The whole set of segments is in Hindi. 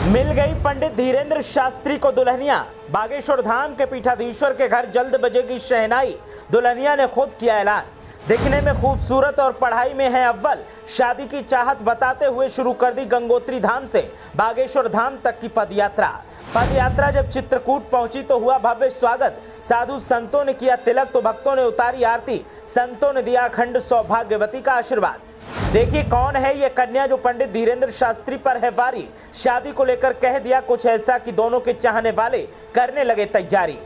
मिल गई पंडित धीरेन्द्र शास्त्री को दुल्हनिया। बागेश्वर धाम के पीठाधीश्वर के घर जल्द बजेगी शहनाई। दुल्हनिया ने खुद किया ऐलान। दिखने में खूबसूरत और पढ़ाई में है अव्वल। शादी की चाहत बताते हुए शुरू कर दी गंगोत्री धाम से बागेश्वर धाम तक की पदयात्रा। पदयात्रा जब चित्रकूट पहुंची तो हुआ भव्य स्वागत। साधु संतों ने किया तिलक तो भक्तों ने उतारी आरती। संतों ने दिया अखंड सौभाग्यवती का आशीर्वाद। देखिए कौन है ये कन्या जो पंडित धीरेन्द्र शास्त्री पर है वारी। शादी को लेकर कह दिया कुछ ऐसा कि दोनों के चाहने वाले करने लगे तैयारी।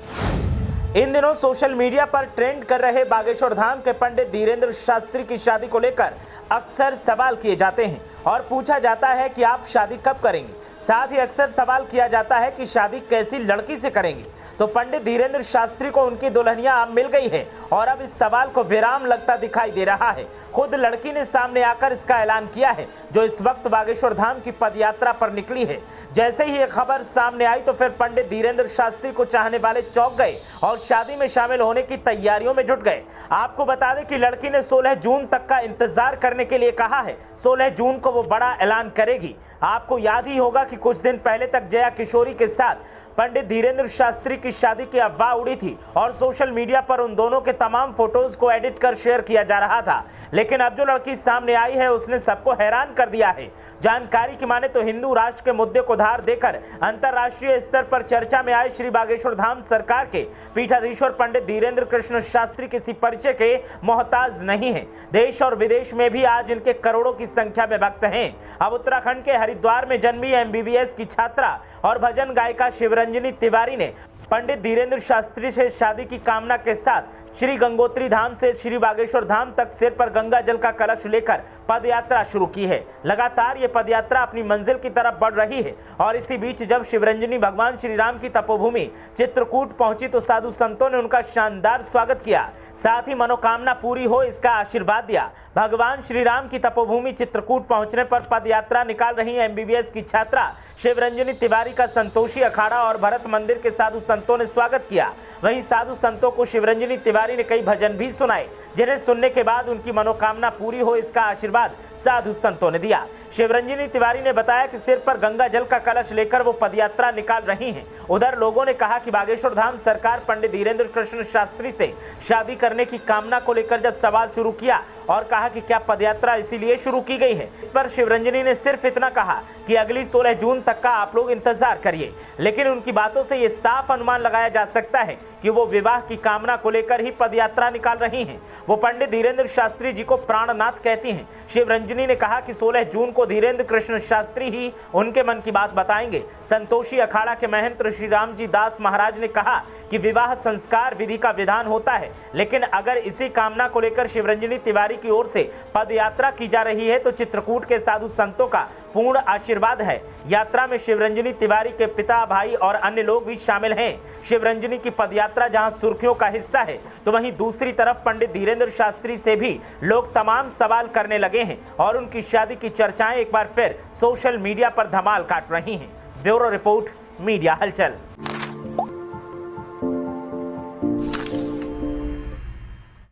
इन दिनों सोशल मीडिया पर ट्रेंड कर रहे बागेश्वर धाम के पंडित धीरेन्द्र शास्त्री की शादी को लेकर अक्सर सवाल किए जाते हैं और पूछा जाता है कि आप शादी कब करेंगे। साथ ही अक्सर सवाल किया जाता है कि शादी कैसी लड़की से करेंगे। तो पंडित धीरेन्द्र शास्त्री को उनकी दुल्हनिया अब मिल गई है और अब इस सवाल को विराम लगता दिखाई दे रहा है। खुद लड़की ने सामने आकर इसका ऐलान किया है जो इस वक्त बागेश्वर धाम की पदयात्रा पर निकली है। जैसे ही ये खबर सामने आई तो फिर पंडित धीरेन्द्र शास्त्री को चाहने वाले चौंक गए और शादी में शामिल होने की तैयारियों में जुट गए। आपको बता दें कि लड़की ने 16 जून तक का इंतजार करने के लिए कहा है। 16 जून को वो बड़ा ऐलान करेगी। आपको याद ही होगा कि कुछ दिन पहले तक जया किशोरी के साथ पंडित धीरेन्द्र शास्त्री की शादी की अफवाह उड़ी थी और सोशल मीडिया पर उन दोनों के तमाम फोटोज को एडिट कर शेयर किया जा रहा था। लेकिन अब जो लड़की सामने आई है उसने सबको हैरान कर दिया है। जानकारी की माने तो हिंदू राष्ट्र के मुद्दे को धार देकर अंतर्राष्ट्रीय स्तर पर चर्चा में आए श्री बागेश्वर धाम सरकार के पीठाधीश्वर पंडित धीरेन्द्र कृष्ण शास्त्री किसी परिचय के मोहताज नहीं है। देश और विदेश में भी आज इनके करोड़ों की संख्या में भक्त हैं। अब उत्तराखंड के हरिद्वार में जन्मी MBBS की छात्रा और भजन गायिका शिवरंजनी तिवारी ने पंडित धीरेन्द्र शास्त्री से शादी की कामना के साथ श्री गंगोत्री धाम से श्री बागेश्वर धाम तक सिर पर गंगा जल का कलश लेकर पदयात्रा शुरू की है। लगातार ये पदयात्रा अपनी मंजिल की तरफ बढ़ रही है और इसी बीच जब शिवरंजनी भगवान श्री राम की तपोभूमि चित्रकूट पहुंची तो साधु संतों ने उनका शानदार स्वागत किया। साथ ही मनोकामना पूरी हो इसका आशीर्वाद दिया। भगवान श्री राम की तपोभूमि चित्रकूट पहुंचने पर पदयात्रा निकाल रही MBBS की छात्रा शिवरंजनी तिवारी का संतोषी अखाड़ा और भरत मंदिर के साधु संतों ने स्वागत किया। वहीं साधु संतों को शिवरंजनी तिवारी ने कई भजन भी सुनाए जिन्हें सुनने के बाद उनकी मनोकामना पूरी हो इसका आशीर्वाद साधु संतों ने दिया। शिवरंजनी तिवारी ने बताया कि सिर पर गंगा जल का कलश लेकर वो पदयात्रा निकाल रही हैं। उधर लोगों ने कहा कि बागेश्वर धाम सरकार पंडित धीरेन्द्र कृष्ण शास्त्री से शादी करने की कामना को लेकर जब सवाल शुरू किया और कहा कि क्या पदयात्रा इसीलिए शुरू की गई है। इस पर शिवरंजनी ने सिर्फ इतना कहा कि अगली 16 जून तक का आप लोग इंतजार करिए। लेकिन उनकी बातों से ये साफ अनुमान लगाया जा सकता है कि वो विवाह की कामना को लेकर ही पदयात्रा निकाल रही हैं। वो पंडित धीरेन्द्र शास्त्री जी को प्राणनाथ कहती हैं। शिवरंजनी ने कहा कि 16 जून को धीरेन्द्र कृष्ण शास्त्री ही उनके मन की बात बताएंगे। संतोषी अखाड़ा के महंत श्री रामजी दास महाराज ने कहा कि विवाह संस्कार विधि का विधान होता है, लेकिन अगर इसी कामना को लेकर शिवरंजनी तिवारी की ओर से पदयात्रा की जा रही है तो चित्रकूट के साधु संतों का पूर्ण आशीर्वाद है। यात्रा में शिवरंजनी तिवारी के पिता, भाई और अन्य लोग भी शामिल हैं। शिवरंजनी की पदयात्रा जहां सुर्खियों का हिस्सा है तो वहीं दूसरी तरफ पंडित धीरेन्द्र शास्त्री से भी लोग तमाम सवाल करने लगे हैं और उनकी शादी की चर्चाएं एक बार फिर सोशल मीडिया पर धमाल काट रही हैं। ब्यूरो रिपोर्ट, मीडिया हलचल।